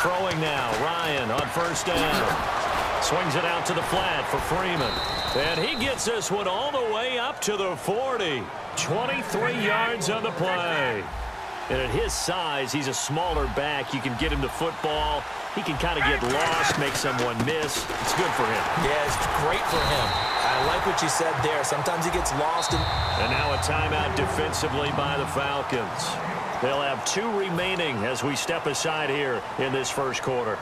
Throwing now, Ryan on first down. Swings it out to the flat for Freeman. And he gets this one all the way up to the 40. 23 yards on the play. And at his size, he's a smaller back. You can get him the football. He can kind of get lost, make someone miss. It's good for him. Yeah, it's great for him. I like what you said there. Sometimes he gets lost. And now a timeout defensively by the Falcons. They'll have 2 remaining as we step aside here in this first quarter.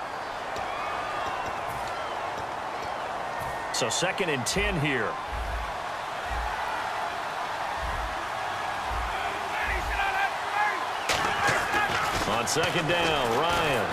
So 2nd and 10 here. On 2nd down, Ryan.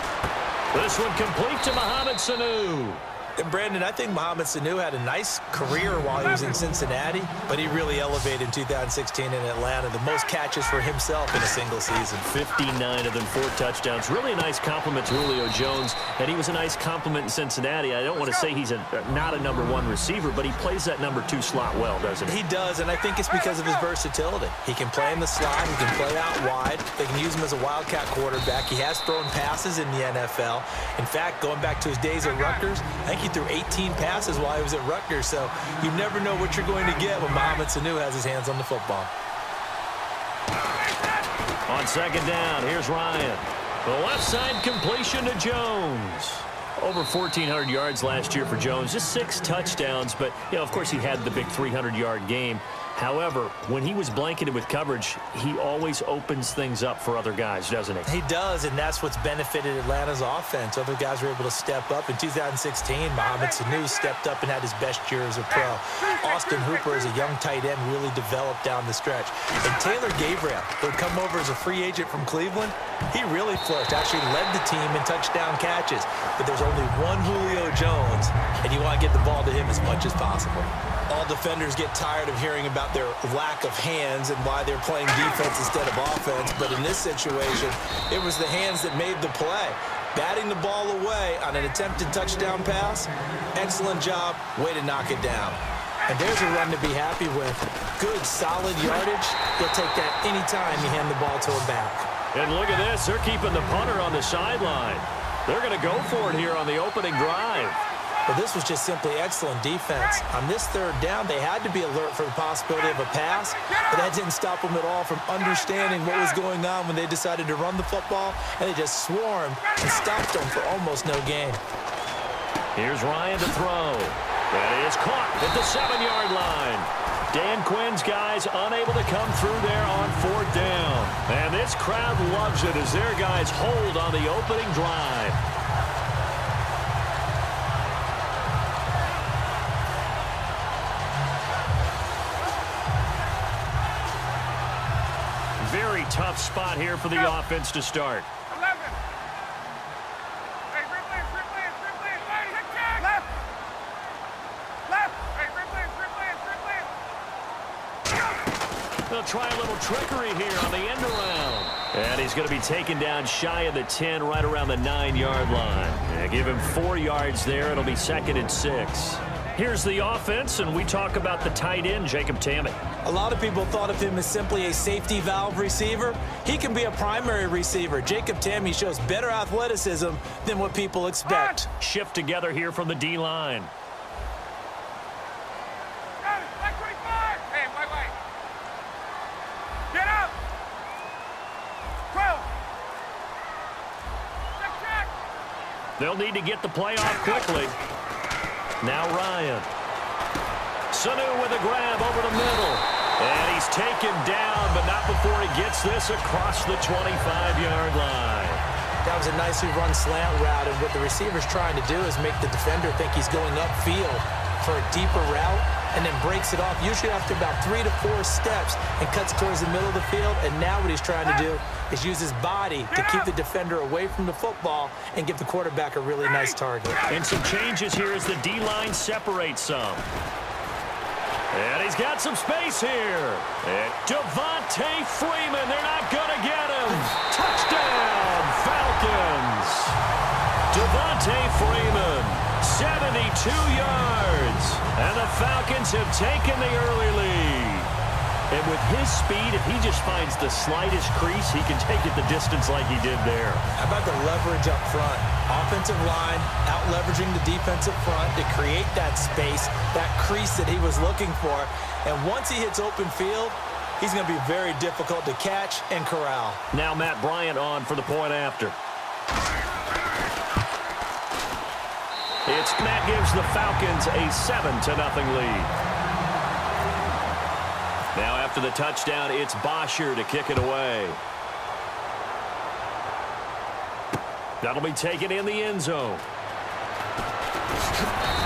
This one complete to Mohamed Sanu. And Brandon, I think Mohamed Sanu had a nice career while he was in Cincinnati, but he really elevated in 2016 in Atlanta. The most catches for himself in a single season. 59 of them, 4 touchdowns. Really a nice compliment to Julio Jones, and he was a nice compliment in Cincinnati. I don't want to say he's not a number 1 receiver, but he plays that number 2 slot well, doesn't he? He does, and I think it's because of his versatility. He can play in the slot. He can play out wide. They can use him as a wildcat quarterback. He has thrown passes in the NFL. In fact, going back to his days at Rutgers, I think he threw 18 passes while he was at Rutgers, so you never know what you're going to get when Mohamed Sanu has his hands on the football. On 2nd down, here's Ryan. The left side completion to Jones. Over 1,400 yards last year for Jones. Just 6 touchdowns, but, you know, of course he had the big 300-yard game. However, when he was blanketed with coverage, he always opens things up for other guys, doesn't he? He does, and that's what's benefited Atlanta's offense. Other guys were able to step up. In 2016, Mohamed Sanu stepped up and had his best year as a pro. Austin Hooper, as a young tight end, really developed down the stretch. And Taylor Gabriel, who had come over as a free agent from Cleveland, he really flourished. Actually led the team in touchdown catches. But there's only one Julio Jones, and you want to get the ball to him as much as possible. All defenders get tired of hearing about their lack of hands and why they're playing defense instead of offense. But in this situation, it was the hands that made the play. Batting the ball away on an attempted touchdown pass, excellent job, way to knock it down. And there's a run to be happy with. Good, solid yardage. He'll take that anytime you hand the ball to him back. And look at this. They're keeping the punter on the sideline. They're going to go for it here on the opening drive. But this was just simply excellent defense. On this 3rd down, they had to be alert for the possibility of a pass, but that didn't stop them at all from understanding what was going on when they decided to run the football, and they just swarmed and stopped them for almost no gain. Here's Ryan to throw. That is caught at the 7-yard line. Dan Quinn's guys unable to come through there on 4th down. And this crowd loves it as their guys hold on the opening drive. Very tough spot here for the offense to start. 11. Hey, Ripley. Left. Hey, Ripley. They'll try a little trickery here on the end around. And he's going to be taken down shy of the 10, right around the 9-yard line. Yeah, give him 4 yards there. It'll be 2nd and 6. Here's the offense, and we talk about the tight end, Jacob Tamme. A lot of people thought of him as simply a safety valve receiver. He can be a primary receiver. Jacob Tamme shows better athleticism than what people expect. Shift together here from the D-line. Hey, wait. Get up. 12. Check. They'll need to get the play off quickly. Now Ryan. Sanu with a grab over the middle. And he's taken down, but not before he gets this across the 25-yard line. That was a nicely run slant route, and what the receiver's trying to do is make the defender think he's going upfield for a deeper route, and then breaks it off, usually after about 3 to 4 steps, and cuts towards the middle of the field. And now what he's trying to do is use his body to keep the defender away from the football and give the quarterback a really nice target. And some changes here as the D-line separates some. And he's got some space here. Devontae Freeman, they're not going to get him. Touchdown, Falcons. Devontae Freeman, 72 yards. And the Falcons have taken the early lead. And with his speed, if he just finds the slightest crease, he can take it the distance like he did there. How about the leverage up front? Offensive line out-leveraging the defensive front to create that space, that crease that he was looking for. And once he hits open field, he's going to be very difficult to catch and corral. Now Matt Bryant on for the point after. That gives the Falcons a 7-0 lead. Now after the touchdown, it's Bosher to kick it away. That'll be taken in the end zone.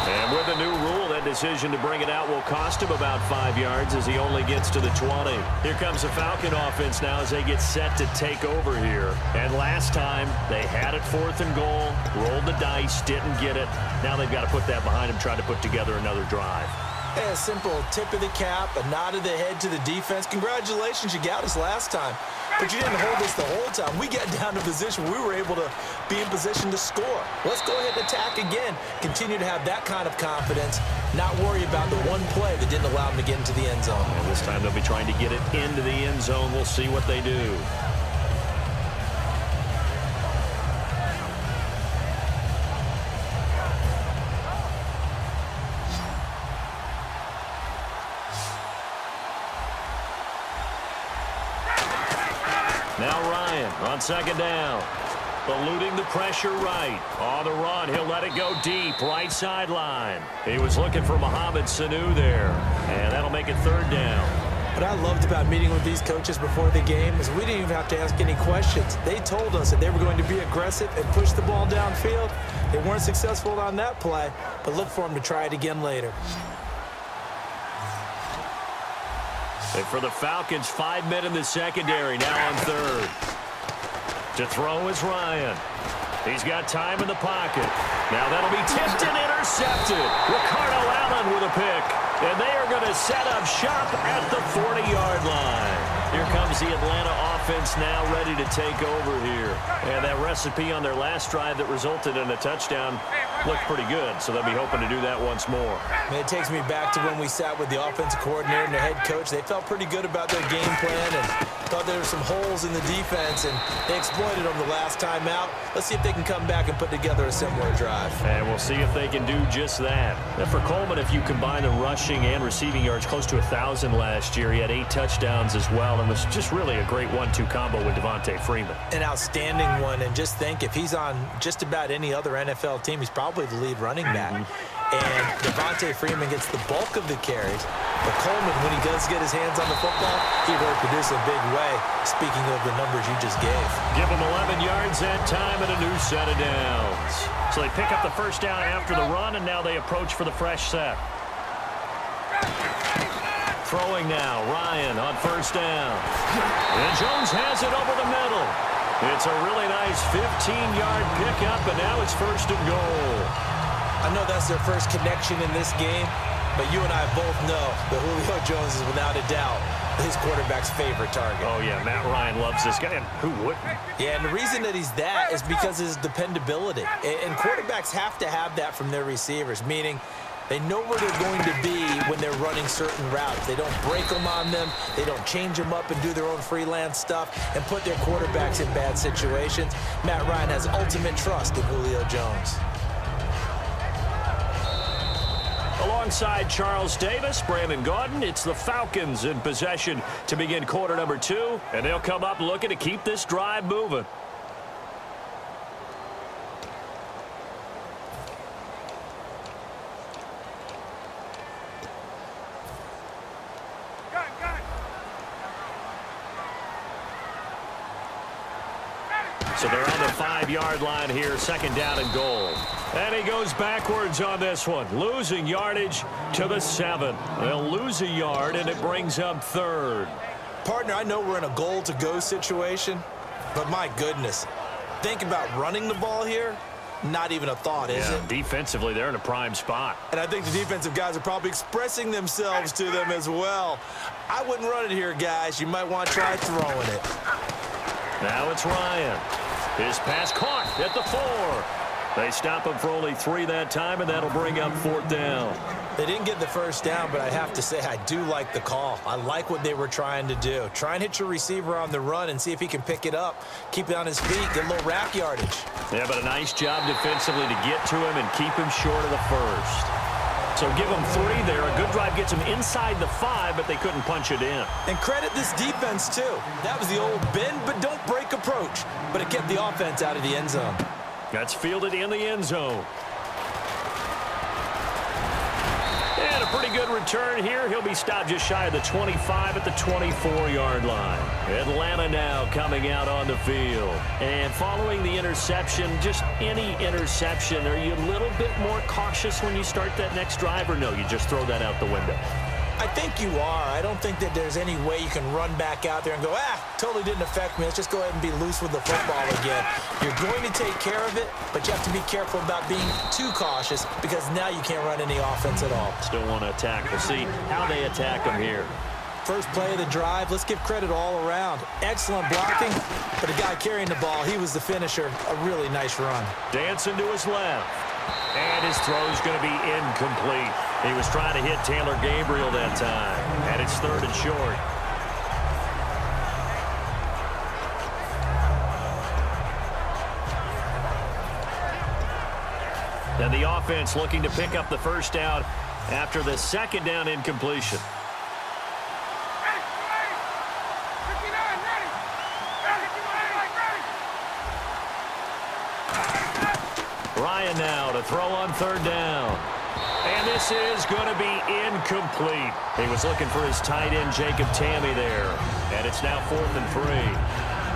And with the new rule, that decision to bring it out will cost him about 5 yards as he only gets to the 20. Here comes the Falcon offense now as they get set to take over here. And last time, they had it 4th and goal, rolled the dice, didn't get it. Now they've got to put that behind them, try to put together another drive. Hey, a simple tip of the cap, a nod of the head to the defense. Congratulations, you got us last time. But you didn't hold us the whole time. We got down to position where we were able to be in position to score. Let's go ahead and attack again. Continue to have that kind of confidence, not worry about the one play that didn't allow them to get into the end zone. And this time they'll be trying to get it into the end zone. We'll see what they do. Now Ryan on 2nd down. Eluding the pressure right. On the run, he'll let it go deep, right sideline. He was looking for Mohamed Sanu there. And that'll make it 3rd down. What I loved about meeting with these coaches before the game is we didn't even have to ask any questions. They told us that they were going to be aggressive and push the ball downfield. They weren't successful on that play, but look for them to try it again later. And for the Falcons, 5 men in the secondary, now on 3rd. To throw is Ryan. He's got time in the pocket. Now that'll be tipped and intercepted. Ricardo Allen with a pick. And they are going to set up shop at the 40-yard line. Here comes the Atlanta offense now ready to take over here. And that recipe on their last drive that resulted in a touchdown looked pretty good, so they'll be hoping to do that once more. Man, it takes me back to when we sat with the offensive coordinator and the head coach. They felt pretty good about their game plan and thought there were some holes in the defense, and they exploited them the last time out. Let's see if they can come back and put together a similar drive. And we'll see if they can do just that. And for Coleman, if you combine the rushing and receiving yards, close to 1,000 last year. He had 8 touchdowns as well, and was just really a great 1-2 combo with Devontae Freeman. An outstanding one, and just think, if he's on just about any other NFL team, he's probably the lead running back. And Devontae Freeman gets the bulk of the carries. But Coleman, when he does get his hands on the football, he really produces a big way, speaking of the numbers you just gave. Give him 11 yards that time and a new set of downs. So they pick up the first down after the run, and now they approach for the fresh set. Throwing now, Ryan on 1st down. And Jones has it over the middle. It's a really nice 15-yard pickup, and now it's 1st and goal. I know that's their first connection in this game, but you and I both know that Julio Jones is without a doubt his quarterback's favorite target. Oh, yeah, Matt Ryan loves this guy, and who wouldn't? Yeah, and the reason that he's that is because of his dependability. And quarterbacks have to have that from their receivers, meaning they know where they're going to be when they're running certain routes. They don't break them on them. They don't change them up and do their own freelance stuff and put their quarterbacks in bad situations. Matt Ryan has ultimate trust in Julio Jones. Alongside Charles Davis, Brandon Gaudin, it's the Falcons in possession to begin quarter number 2, and they'll come up looking to keep this drive moving. So they're on the 5-yard line here, 2nd down and goal. And he goes backwards on this one, losing yardage to the 7. They'll lose a yard, and it brings up 3rd. Partner, I know we're in a goal-to-go situation, but my goodness, think about running the ball here. Not even a thought, is it? Defensively, they're in a prime spot. And I think the defensive guys are probably expressing themselves to them as well. I wouldn't run it here, guys. You might want to try throwing it. Now it's Ryan. His pass caught at the 4. They stop him for only 3 that time, and that'll bring up 4th down. They didn't get the first down, but I have to say I do like the call. I like what they were trying to do. Try and hit your receiver on the run and see if he can pick it up. Keep it on his feet, get a little rack yardage. Yeah, but a nice job defensively to get to him and keep him short of the first. So give him 3 there. A good drive gets him inside the 5, but they couldn't punch it in. And credit this defense, too. That was the old bend but don't break approach, but it kept the offense out of the end zone. That's fielded in the end zone. And a pretty good return here. He'll be stopped just shy of the 25 at the 24-yard line. Atlanta now coming out on the field. And following the interception, just any interception, are you a little bit more cautious when you start that next drive, or no, you just throw that out the window? I think you are. I don't think that there's any way you can run back out there and go, totally didn't affect me. Let's just go ahead and be loose with the football again. You're going to take care of it, but you have to be careful about being too cautious because now you can't run any offense at all. Still want to attack. We'll see how they attack them here. First play of the drive, let's give credit all around. Excellent blocking, but the guy carrying the ball, he was the finisher. A really nice run. Dancing to his left. And his throw's going to be incomplete. He was trying to hit Taylor Gabriel that time. And it's 3rd and short. And the offense looking to pick up the first down after the 2nd down incompletion. Ryan now to throw on 3rd down. And this is going to be incomplete. He was looking for his tight end, Jacob Tamme, there. And it's now 4th and 3.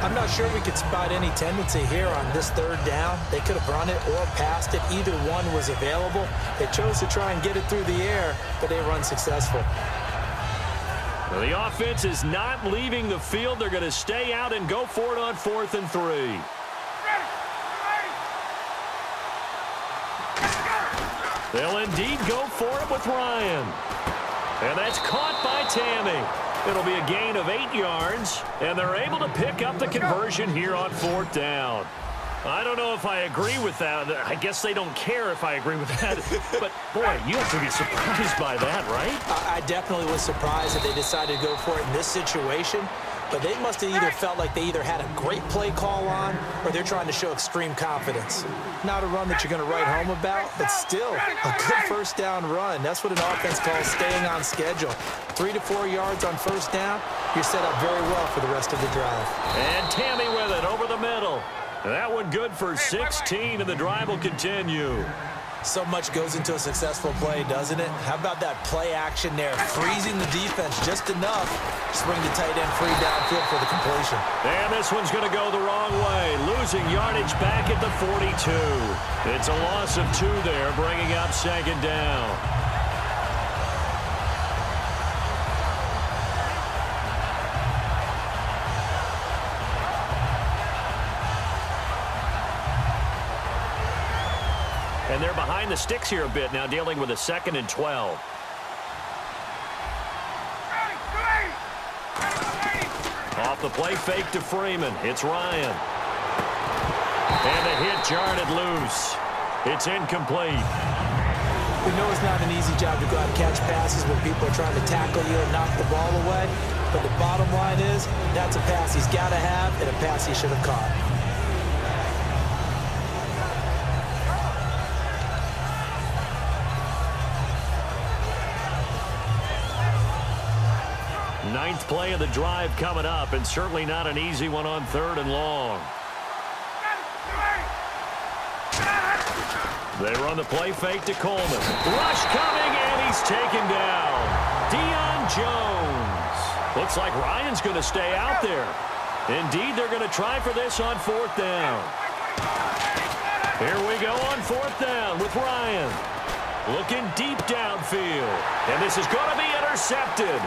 I'm not sure we could spot any tendency here on this 3rd down. They could have run it or passed it. Either one was available. They chose to try and get it through the air, but they were unsuccessful. Well, the offense is not leaving the field. They're going to stay out and go for it on 4th and 3. They'll indeed go for it with Ryan. And that's caught by Tamme. It'll be a gain of 8 yards, and they're able to pick up the conversion here on 4th down. I don't know if I agree with that. I guess they don't care if I agree with that. But, boy, you have to be surprised by that, right? I definitely was surprised that they decided to go for it in this situation. But they must have either felt like they either had a great play call on or they're trying to show extreme confidence. Not a run that you're going to write home about, but still a good first down run. That's what an offense calls staying on schedule. 3 to 4 yards on first down, you're set up very well for the rest of the drive. And Tamme with it over the middle. That one good for 16, and the drive will continue. So much goes into a successful play, doesn't it? How about that play action there? Freezing the defense just enough. Just bring the tight end free downfield for the completion. And this one's going to go the wrong way. Losing yardage back at the 42. It's a loss of 2 there, bringing up 2nd down. And they're behind the sticks here a bit now, dealing with a 2nd and 12. Off the play fake to Freeman. It's Ryan. And the hit jarred it loose. It's incomplete. We know it's not an easy job to go out and catch passes when people are trying to tackle you and knock the ball away. But the bottom line is, that's a pass he's got to have and a pass he should have caught. Ninth play of the drive coming up, and certainly not an easy one on 3rd and long. They run the play fake to Coleman. Rush coming, and he's taken down. Deion Jones. Looks like Ryan's going to stay out there. Indeed, they're going to try for this on 4th down. Here we go on 4th down with Ryan. Looking deep downfield. And this is going to be intercepted.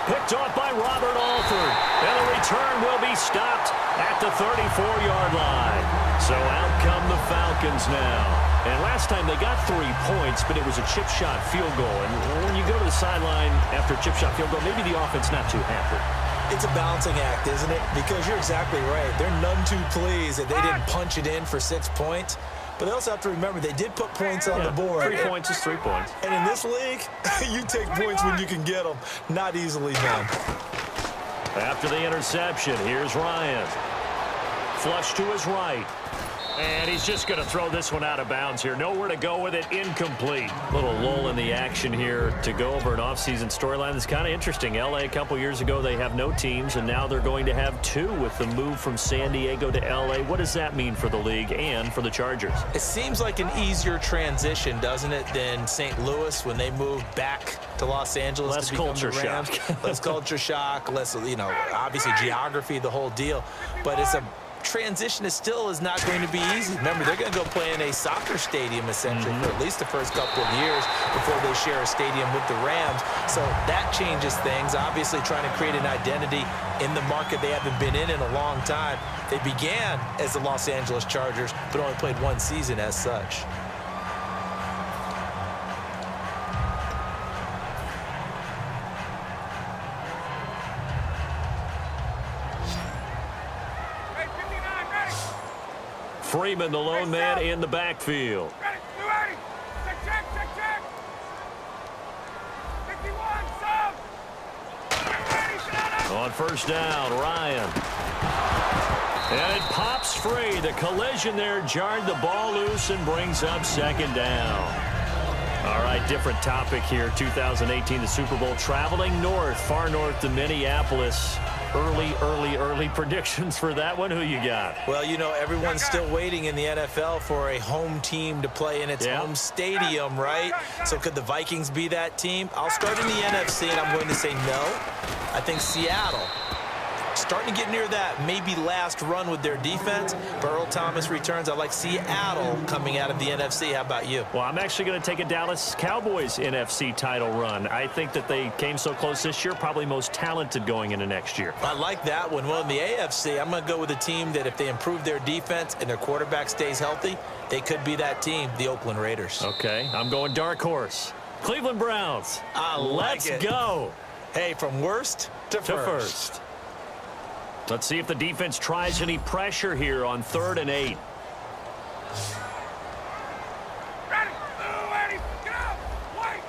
Picked off by Robert Alford. And the return will be stopped at the 34-yard line. So out come the Falcons now. And last time they got 3 points, but it was a chip shot field goal. And when you go to the sideline after a chip shot field goal, maybe the offense not too happy. It's a balancing act, isn't it? Because you're exactly right. They're none too pleased that they didn't punch it in for 6 points. But they also have to remember they did put points on the board. 3 points is 3 points. And in this league, you take points when you can get them. Not easily done. After the interception, here's Ryan. Flush to his right. And he's just going to throw this one out of bounds here. Nowhere to go with it. Incomplete. Little lull in the action here to go over an offseason storyline that's kind of interesting. L.A. a couple years ago, they have no teams, and now they're going to have 2 with the move from San Diego to L.A. What does that mean for the league and for the Chargers? It seems like an easier transition, doesn't it, than St. Louis when they moved back to Los Angeles. Less to become culture the Rams. shock. Less culture shock, less, obviously geography, the whole deal. But it's a transition is not going to be easy. Remember, they're going to go play in a soccer stadium essentially for at least the first couple of years before they share a stadium with the Rams. So that changes things. Obviously trying to create an identity in the market they haven't been in a long time. They began as the Los Angeles Chargers, but only played 1 season as such. Freeman, the lone man in the backfield. Ready, 280. Check. 51, sub. On first down, Ryan. And it pops free. The collision there jarred the ball loose and brings up second down. All right, different topic here. 2018, the Super Bowl, traveling north, far north to Minneapolis. Early predictions for that one. Who you got? Well, everyone's still waiting in the NFL for a home team to play in its home stadium, right? So could the Vikings be that team? I'll start in the NFC, and I'm going to say no. I think Seattle, starting to get near that maybe last run with their defense. Earl Thomas returns. I like Seattle coming out of the NFC. How about you? Well, I'm actually going to take a Dallas Cowboys NFC title run. I think that they came so close this year, probably most talented going into next year. I like that one. Well, in the AFC, I'm going to go with a team that if they improve their defense and their quarterback stays healthy, they could be that team, the Oakland Raiders. Okay, I'm going dark horse. Cleveland Browns. Let's go. Hey, from worst to first. Let's see if the defense tries any pressure here on 3rd and 8. Ready, 280. Get out. Wait.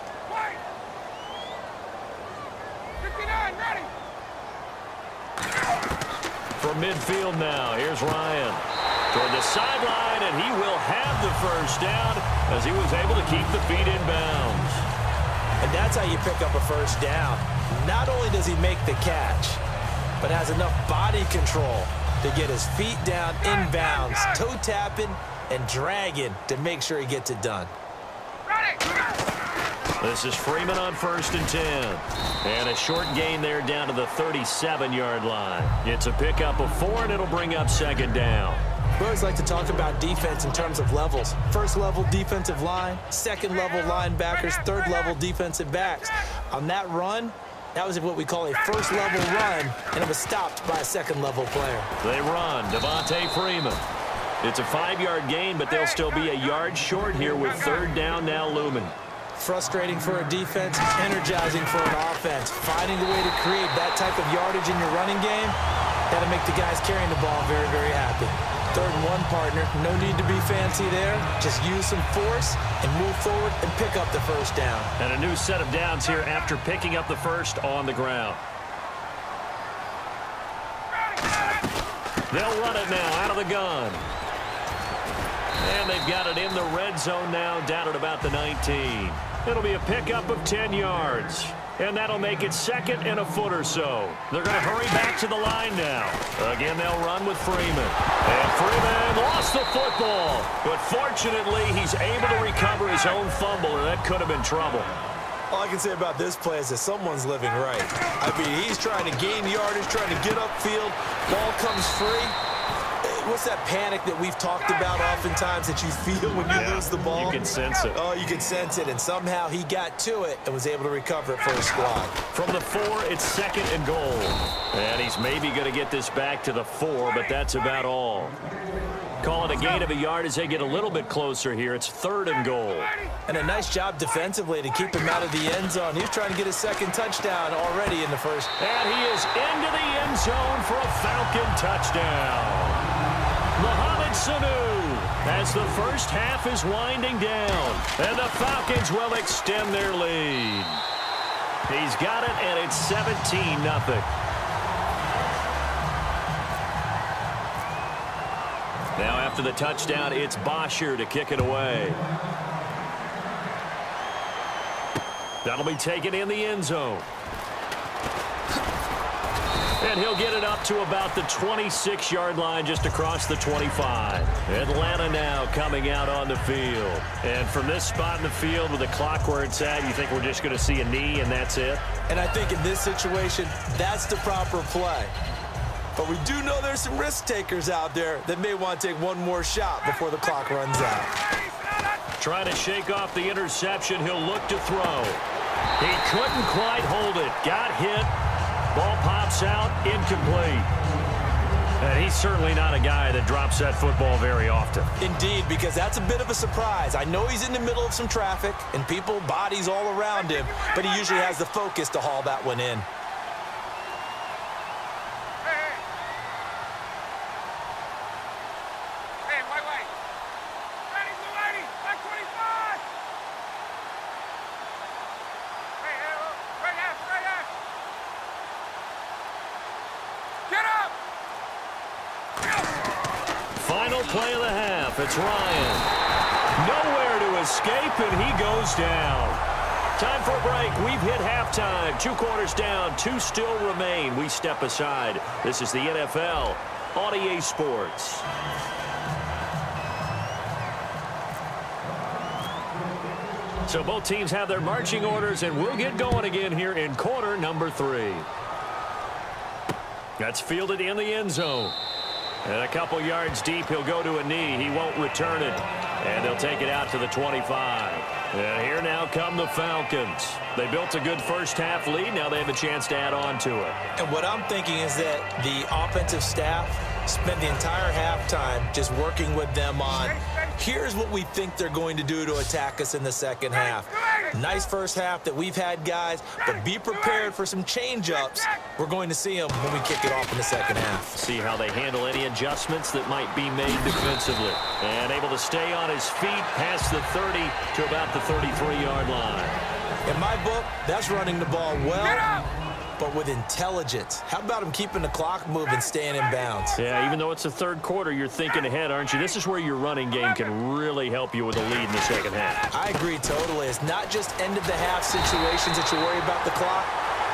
59, ready. From midfield now, here's Ryan. Toward the sideline, and he will have the first down as he was able to keep the feet in bounds. And that's how you pick up a first down. Not only does he make the catch, but has enough body control to get his feet down in bounds, toe tapping and dragging to make sure he gets it done. This is Freeman on 1st and 10. And a short gain there down to the 37-yard line. It's a pickup of 4, and it'll bring up 2nd down. We always like to talk about defense in terms of levels. 1st level defensive line, 2nd level linebackers, 3rd level defensive backs. On that run, that was what we call a 1st level run, and it was stopped by a 2nd level player. They run. Devontae Freeman. It's a 5-yard gain, but they'll still be a yard short here with 3rd down now looming. Frustrating for a defense, energizing for an offense. Finding a way to create that type of yardage in your running game, that'll make the guys carrying the ball very, very happy. 3rd and 1, partner. No need to be fancy there. Just use some force and move forward and pick up the first down. And a new set of downs here after picking up the first on the ground. They'll run it now out of the gun. And they've got it in the red zone now, down at about the 19. It'll be a pickup of 10 yards. And that'll make it 2nd and a foot or so. They're going to hurry back to the line now. Again, they'll run with Freeman. And Freeman lost the football. But fortunately, he's able to recover his own fumble, or that could have been trouble. All I can say about this play is that someone's living right. I mean, he's trying to gain yardage, trying to get upfield. Ball comes free. What's that panic that we've talked about oftentimes that you feel when you lose the ball? You can sense it. Oh, you can sense it, and somehow he got to it and was able to recover it for his squad. From the 4, it's 2nd and goal. And he's maybe going to get this back to the 4, but that's about all. Call it a gain of a yard as they get a little bit closer here. It's 3rd and goal. And a nice job defensively to keep him out of the end zone. He's trying to get his 2nd touchdown already in the first. And he is into the end zone for a Falcon touchdown. Mohamed Sanu, as the first half is winding down. And the Falcons will extend their lead. He's got it, and it's 17-0. Now after the touchdown, it's Bosher to kick it away. That'll be taken in the end zone. And he'll get it up to about the 26-yard line, just across the 25. Atlanta now coming out on the field. And from this spot in the field with the clock where it's at, you think we're just going to see a knee and that's it? And I think in this situation, that's the proper play. But we do know there's some risk takers out there that may want to take one more shot before the clock runs out. Trying to shake off the interception. He'll look to throw. He couldn't quite hold it. Got hit. Ball pops out, incomplete. And he's certainly not a guy that drops that football very often. Indeed, because that's a bit of a surprise. I know he's in the middle of some traffic and people, bodies all around him, but he usually has the focus to haul that one in. Final play of the half. It's Ryan. Nowhere to escape, and he goes down. Time for a break. We've hit halftime. 2 quarters down. 2 still remain. We step aside. This is the NFL on EA Sports. So both teams have their marching orders, and we'll get going again here in quarter number 3. That's fielded in the end zone. And a couple yards deep, he'll go to a knee. He won't return it. And they'll take it out to the 25. And here now come the Falcons. They built a good first-half lead. Now they have a chance to add on to it. And what I'm thinking is that the offensive staff spent the entire halftime just working with them on, here's what we think they're going to do to attack us in the second half. Nice first half that we've had, guys, but be prepared for some change-ups. We're going to see them when we kick it off in the second half. See how they handle any adjustments that might be made defensively. And able to stay on his feet past the 30 to about the 33-yard line. In my book, that's running the ball well, but with intelligence. How about him keeping the clock moving, staying in bounds? Yeah, even though it's the third quarter, you're thinking ahead, aren't you? This is where your running game can really help you with a lead in the second half. I agree totally. It's not just end-of-the-half situations that you worry about the clock.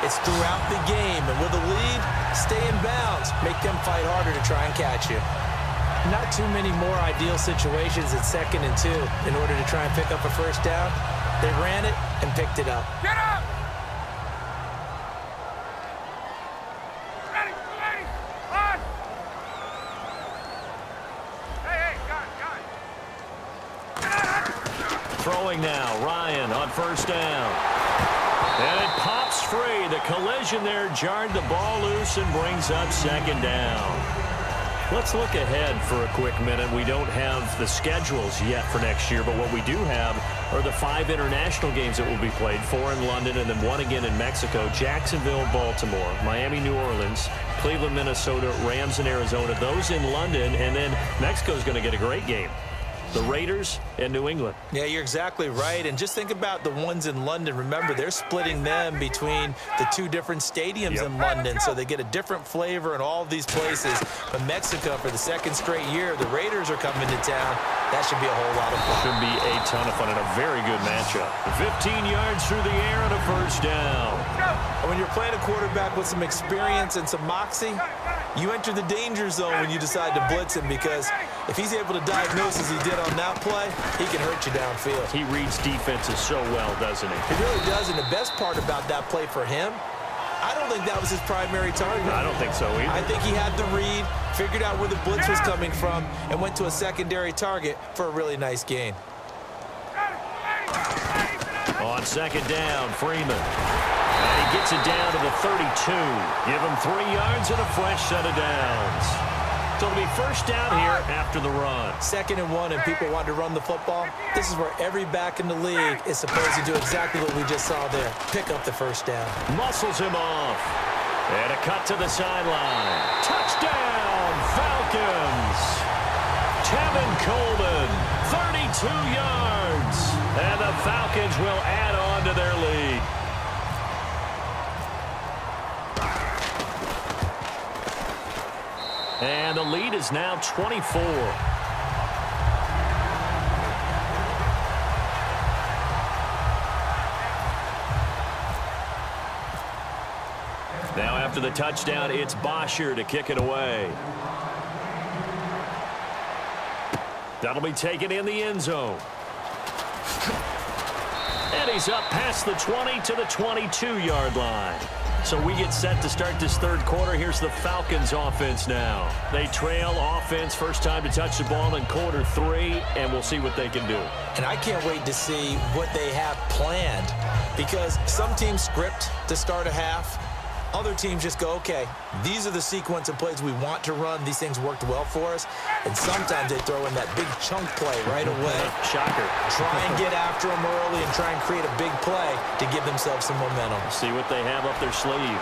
It's throughout the game. And with a lead, stay in bounds. Make them fight harder to try and catch you. Not too many more ideal situations at 2nd and 2 in order to try and pick up a first down. They ran it and picked it up. Get up! Ready, ready, on! Hey, got it. Throwing now, Ryan on first down. And it pops free. The collision there jarred the ball loose and brings up second down. Let's look ahead for a quick minute. We don't have the schedules yet for next year, but what we do have are the 5 international games that will be played, 4 in London and then 1 again in Mexico, Jacksonville, Baltimore, Miami, New Orleans, Cleveland, Minnesota, Rams, and Arizona. Those in London, and then Mexico's going to get a great game. The Raiders and New England. Yeah, you're exactly right. And just think about the ones in London. Remember, they're splitting them between the 2 different stadiums in London, so they get a different flavor in all of these places. But Mexico, for the 2nd straight year, the Raiders are coming to town. That should be a whole lot of fun. Should be a ton of fun and a very good matchup. 15 yards through the air and a first down. And when you're playing a quarterback with some experience and some moxie, you enter the danger zone when you decide to blitz him, because if he's able to diagnose as he did on that play, he can hurt you downfield. He reads defenses so well, doesn't he? He really does, and the best part about that play for him, I don't think that was his primary target. I don't think so either. I think he had the read, figured out where the blitz was coming from, and went to a secondary target for a really nice gain. On second down, Freeman. And he gets it down to the 32. Give him 3 yards and a fresh set of downs. So it'll be first down here after the run. 2nd and 1, and people want to run the football. This is where every back in the league is supposed to do exactly what we just saw there. Pick up the first down. Muscles him off. And a cut to the sideline. Touchdown, Falcons. 2 yards. And the Falcons will add on to their lead. And the lead is now 24. Now after the touchdown, it's Bosher to kick it away. That'll be taken in the end zone. And he's up past the 20 to the 22-yard line. So we get set to start this third quarter. Here's the Falcons offense now. They trail offense, first time to touch the ball in quarter 3, and we'll see what they can do. And I can't wait to see what they have planned, because some teams script to start a half. Other teams just go, okay, these are the sequence of plays we want to run. These things worked well for us. And sometimes they throw in that big chunk play right away. Shocker. Try and get after them early and try and create a big play to give themselves some momentum. See what they have up their sleeve.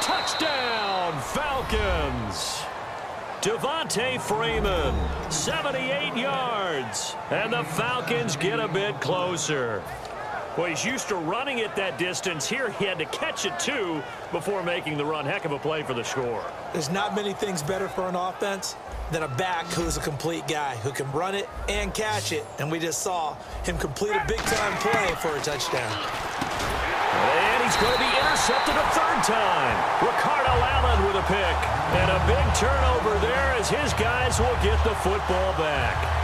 Touchdown, Falcons. Devontae Freeman, 78 yards. And the Falcons get a bit closer. Well, he's used to running it that distance. Here he had to catch it, too, before making the run. Heck of a play for the score. There's not many things better for an offense than a back who's a complete guy, who can run it and catch it. And we just saw him complete a big-time play for a touchdown. And he's going to be intercepted a third time. Ricardo Allen with a pick. And a big turnover there as his guys will get the football back.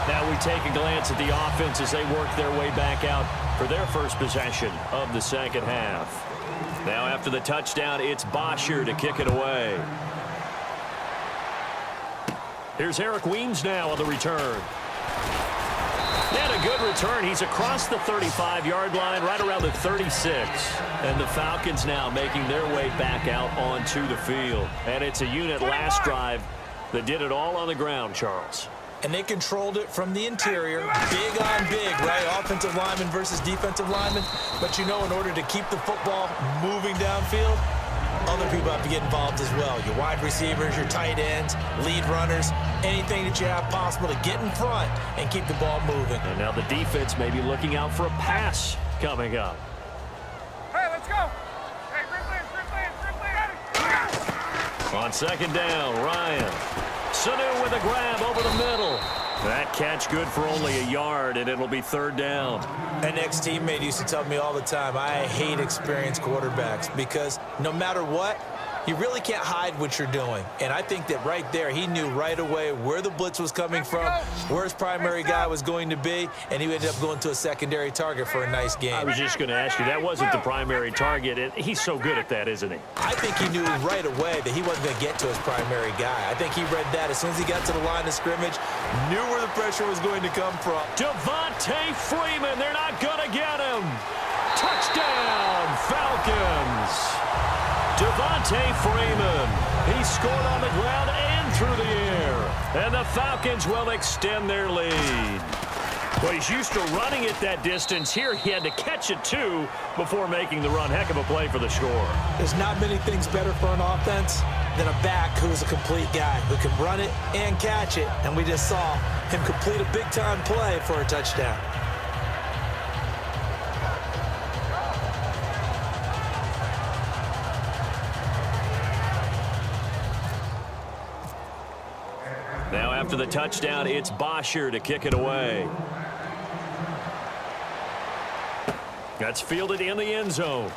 Now we take a glance at the offense as they work their way back out for their first possession of the second half. Now after the touchdown, it's Bosher to kick it away. Here's Eric Weems now on the return. And a good return. He's across the 35-yard line, right around the 36. And the Falcons now making their way back out onto the field. And it's a unit last drive that did it all on the ground, Charles. And they controlled it from the interior, big on big, right? Offensive lineman versus defensive lineman. But you know, in order to keep the football moving downfield, other people have to get involved as well. Your wide receivers, your tight ends, lead runners, anything that you have possible to get in front and keep the ball moving. And now the defense may be looking out for a pass coming up. Hey, let's go. Hey, grip On second down, Ryan. Sanu with a grab over the middle. That catch good for only a yard, and it'll be third down. An ex-teammate used to tell me all the time, I hate experienced quarterbacks because no matter what, you really can't hide what you're doing. And I think that right there, he knew right away where the blitz was coming from, where his primary guy was going to be, and he ended up going to a secondary target for a nice game. I was just going to ask you, that wasn't the primary target, and he's so good at that, isn't he? I think he knew right away that he wasn't going to get to his primary guy. I think he read that as soon as he got to the line of scrimmage, knew where the pressure was going to come from. Devontae Freeman, they're not going to get him. Touchdown, Falcons. Devontae Freeman, he scored on the ground and through the air. And the Falcons will extend their lead. Well, he's used to running it that distance. Here he had to catch it, too, before making the run. Heck of a play for the score. There's not many things better for an offense than a back who's a complete guy, who can run it and catch it. And we just saw him complete a big-time play for a touchdown. Now after the touchdown, it's Bosher to kick it away. That's fielded in the end zone.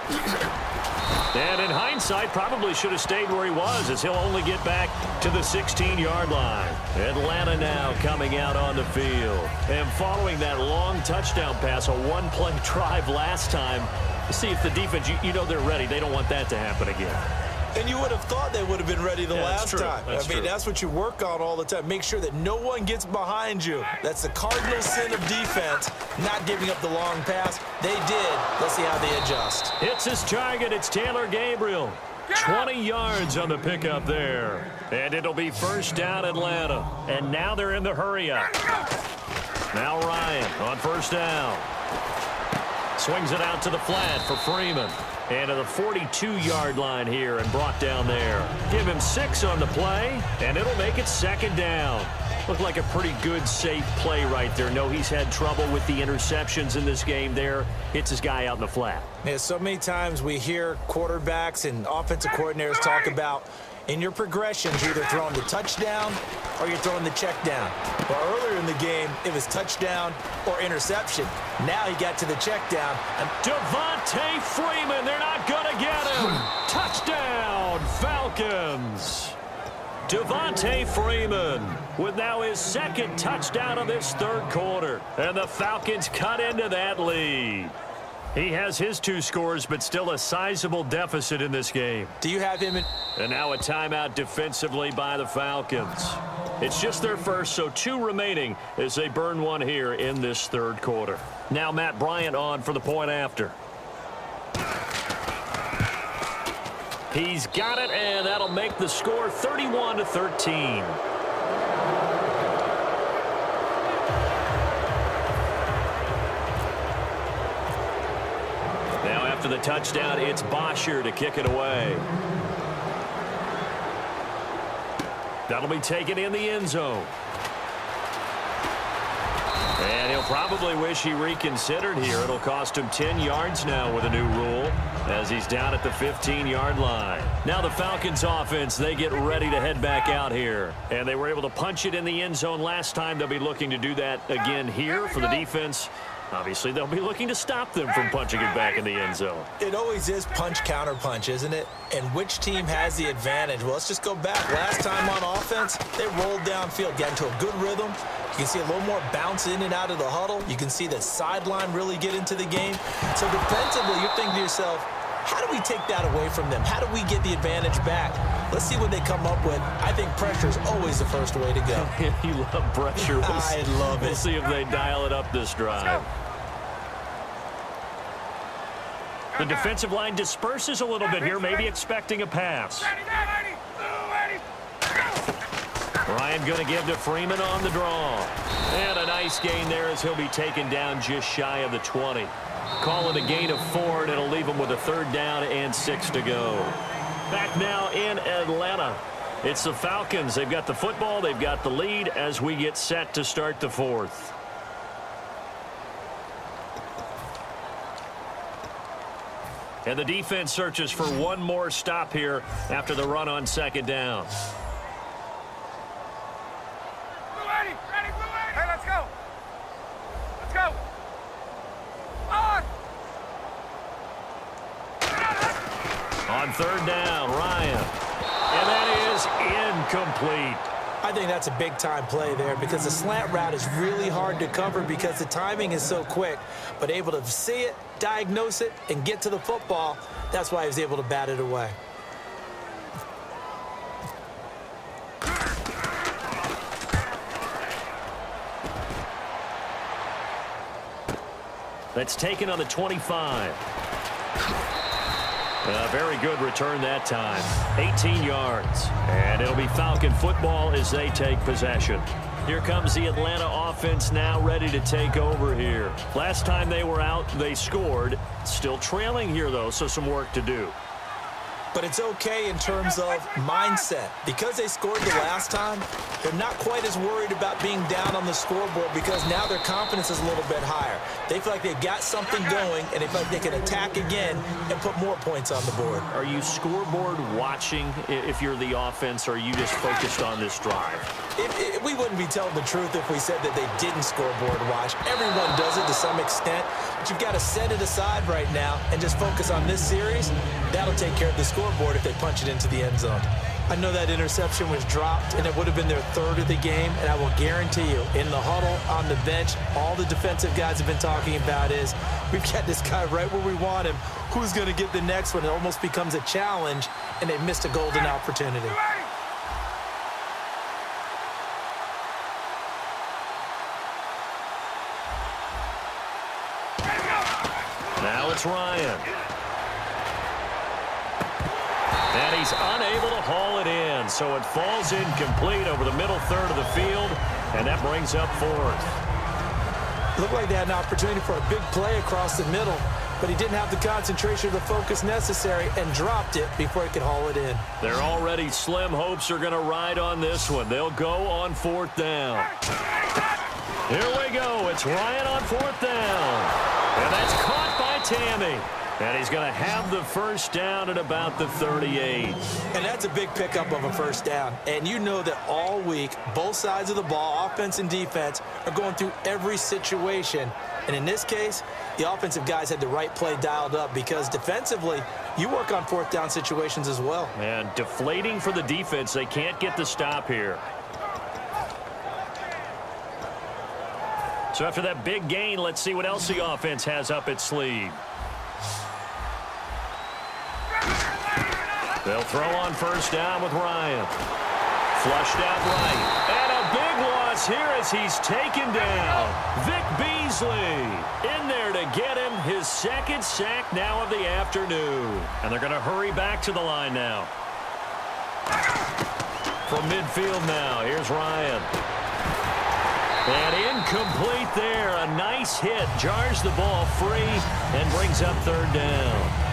And in hindsight, probably should have stayed where he was, as he'll only get back to the 16-yard line. Atlanta now coming out on the field. And following that long touchdown pass, a one-play drive last time, see if the defense, you know they're ready. They don't want that to happen again. And you would have thought they would have been ready the last time. That's true. That's what you work on all the time. Make sure that no one gets behind you. That's the cardinal sin of defense, not giving up the long pass. They did. Let's see how they adjust. It's his target. It's Taylor Gabriel. 20 yards on the pickup there. And it'll be first down, Atlanta. And now they're in the hurry-up. Now Ryan on first down. Swings it out to the flat for Freeman. And to the 42-yard line here and brought down there. Give him 6 on the play, and it'll make it 2nd down. Looked like a pretty good, safe play right there. No, he's had trouble with the interceptions in this game there. Hits his guy out in the flat. Yeah, so many times we hear quarterbacks and offensive coordinators talk about in your progressions, you're either throwing the touchdown or you're throwing the check down. Well, earlier in the game, it was touchdown or interception. Now he got to the check down. And Devontae Freeman, they're not going to get him. Touchdown, Falcons. Devontae Freeman with now his 2nd touchdown of this 3rd quarter. And the Falcons cut into that lead. He has his 2 scores, but still a sizable deficit in this game. Do you have him in? And now a timeout defensively by the Falcons. It's just their first, so 2 remaining as they burn one here in this 3rd quarter. Now Matt Bryant on for the point after. He's got it, and that'll make the score 31-13. Now after the touchdown, it's Bosher to kick it away. That'll be taken in the end zone. And he'll probably wish he reconsidered here. It'll cost him 10 yards now with a new rule as he's down at the 15-yard line. Now the Falcons offense, they get ready to head back out here. And they were able to punch it in the end zone last time. They'll be looking to do that again here for the defense. Obviously, they'll be looking to stop them from punching it back in the end zone. It always is punch, counter punch, isn't it? And which team has the advantage? Well, let's just go back. Last time on offense, they rolled downfield, got into a good rhythm. You can see a little more bounce in and out of the huddle. You can see the sideline really get into the game. So defensively, you're thinking to yourself, how do we take that away from them? How do we get the advantage back? Let's see what they come up with. I think pressure is always the first way to go. You love pressure. I love it. We'll see if they dial it up this drive. The defensive line disperses a little bit here, maybe expecting a pass. Ryan going to give to Freeman on the draw. And a nice gain there as he'll be taken down just shy of the 20. Call it a gain of 4, and it'll leave him with a 3rd down and 6 to go. Back now in Atlanta. It's the Falcons. They've got the football. They've got the lead as we get set to start the 4th. And the defense searches for one more stop here after the run on 2nd down. Hey, let's go. Let's go. On. On 3rd down, Ryan. And that is incomplete. I think that's a big-time play there because the slant route is really hard to cover because the timing is so quick. But able to see it, diagnose it, and get to the football, that's why he was able to bat it away. That's taken on the 25. A very good return that time. 18 yards. And it'll be Falcon football as they take possession. Here comes the Atlanta offense now ready to take over here. Last time they were out, they scored. Still trailing here, though, so some work to do. But it's okay in terms of mindset. Because they scored the last time, they're not quite as worried about being down on the scoreboard because now their confidence is a little bit higher. They feel like they've got something going, and they feel like they can attack again and put more points on the board. Are you scoreboard watching if you're the offense, or are you just focused on this drive? We wouldn't be telling the truth if we said that they didn't scoreboard watch. Everyone does it to some extent, but you've got to set it aside right now and just focus on this series. That'll take care of the scoreboard if they punch it into the end zone. I know that interception was dropped, and it would have been their 3rd of the game, and I will guarantee you, in the huddle, on the bench, all the defensive guys have been talking about is, we've got this guy right where we want him. Who's going to get the next one? It almost becomes a challenge, and they missed a golden opportunity. Now it's Ryan. And he's unable to haul it in, so it falls incomplete over the middle 3rd of the field, and that brings up 4th. Looked like they had an opportunity for a big play across the middle. but he didn't have the concentration or the focus necessary and dropped it before he could haul it in. Their already slim hopes are going to ride on this one. They'll go on 4th down. Here we go. It's Ryan on 4th down. And that's caught by Tammy. And he's going to have the first down at about the 38. And that's a big pickup of a first down. And you know that all week, both sides of the ball, offense and defense, are going through every situation. And in this case, the offensive guys had the right play dialed up because defensively, you work on 4th down situations as well. And deflating for the defense. They can't get the stop here. So after that big gain, let's see what else the offense has up its sleeve. They'll throw on first down with Ryan. Flushed out right. And a big loss here as he's taken down. Vic Beasley in there to get him his second sack now of the afternoon. And they're going to hurry back to the line now. From midfield now, here's Ryan. And incomplete there. A nice hit. Jars the ball free and brings up 3rd down.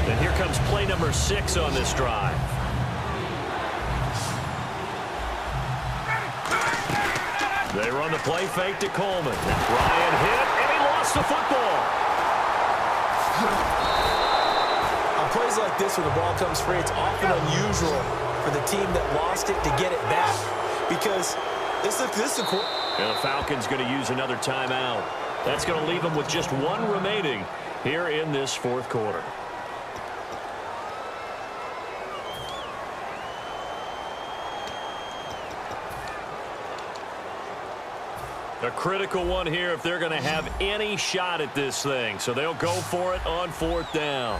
And here comes play number 6 on this drive. They run the play fake to Coleman. Ryan hit, and he lost the football. On plays like this where the ball comes free, it's often unusual for the team that lost it to get it back because this is a cool. And the Falcons going to use another timeout. That's going to leave them with just 1 remaining here in this 4th quarter. A critical one here if they're going to have any shot at this thing. So they'll go for it on 4th down.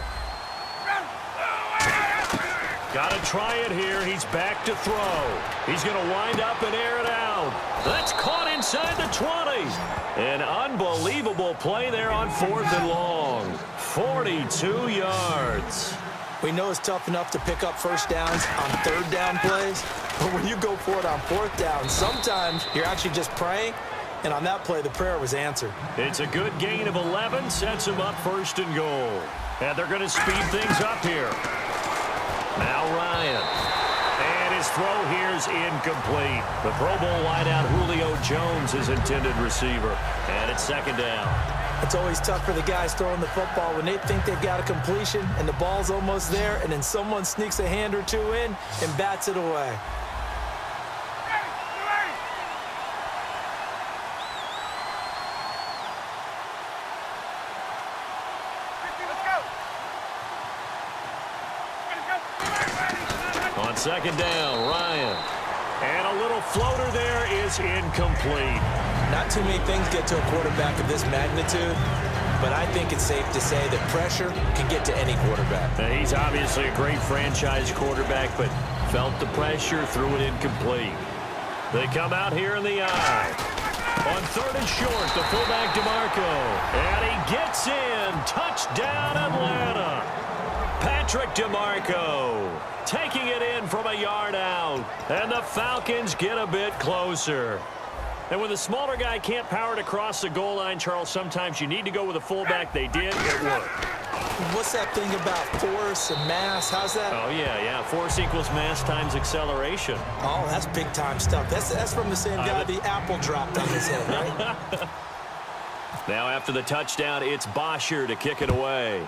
Got to try it here. He's back to throw. He's going to wind up and air it out. That's caught inside the 20. An unbelievable play there on 4th and long. 42 yards. We know it's tough enough to pick up first downs on 3rd down plays, but when you go for it on 4th down, sometimes you're actually just praying. And on that play, the prayer was answered. It's a good gain of 11, sets him up 1st and goal. And they're going to speed things up here. Now Ryan. And his throw here is incomplete. The Pro Bowl wideout Julio Jones is intended receiver. And it's 2nd down. It's always tough for the guys throwing the football when they think they've got a completion and the ball's almost there, and then someone sneaks a hand or two in and bats it away. On 2nd down, Ryan. And a little floater there is incomplete. Not too many things get to a quarterback of this magnitude, but I think it's safe to say that pressure can get to any quarterback. Now, he's obviously a great franchise quarterback, but felt the pressure, threw it incomplete. They come out here in the eye. On 3rd and short, the fullback DeMarco. And he gets in. Touchdown, Atlanta. Patrick DeMarco taking it in from a yard out. And the Falcons get a bit closer. And when the smaller guy can't power it across the goal line, Charles, sometimes you need to go with a fullback. They did. It worked. What's that thing about force and mass? How's that? Oh, yeah. Force equals mass times acceleration. Oh, that's big-time stuff. That's from the same guy the apple dropped on his head, right? Now after the touchdown, it's Bosher to kick it away.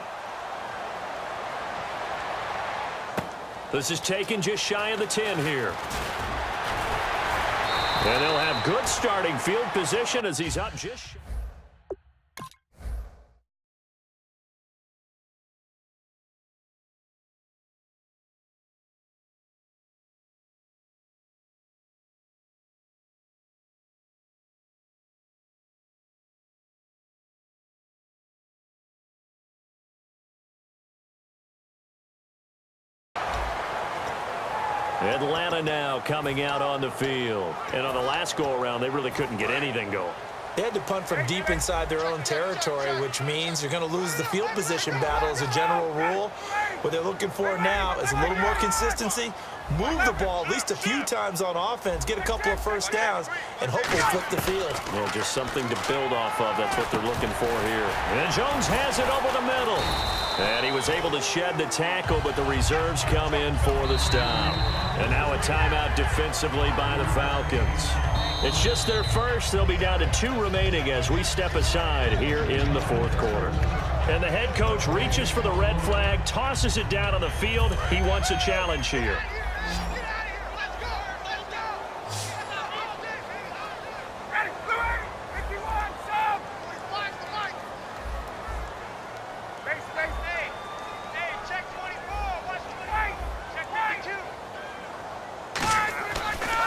This is taken just shy of the 10 here. And they'll have good starting field position as he's up just shy. Atlanta now coming out on the field. And on the last go-around, they really couldn't get anything going. They had to punt from deep inside their own territory, which means you're going to lose the field position battle as a general rule. What they're looking for now is a little more consistency, move the ball at least a few times on offense, get a couple of first downs, and hopefully flip the field. Yeah, just something to build off of. That's what they're looking for here. And Jones has it over the middle. And he was able to shed the tackle, but the reserves come in for the stop. And now a timeout defensively by the Falcons. It's just their first. They'll be down to 2 remaining as we step aside here in the fourth quarter. And the head coach reaches for the red flag, tosses it down on the field. He wants a challenge here.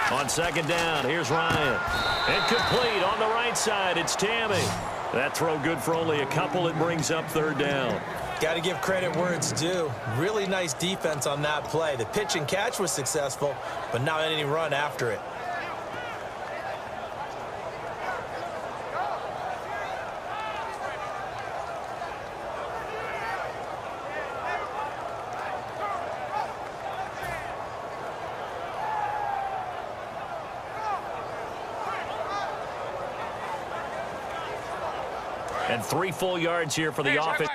On second down, here's Ryan. Incomplete on the right side. It's Tammy. That throw good for only a couple. It brings up third down. Got to give credit where it's due. Really nice defense on that play. The pitch and catch was successful, but not any run after it. And 3 full yards here for the offense.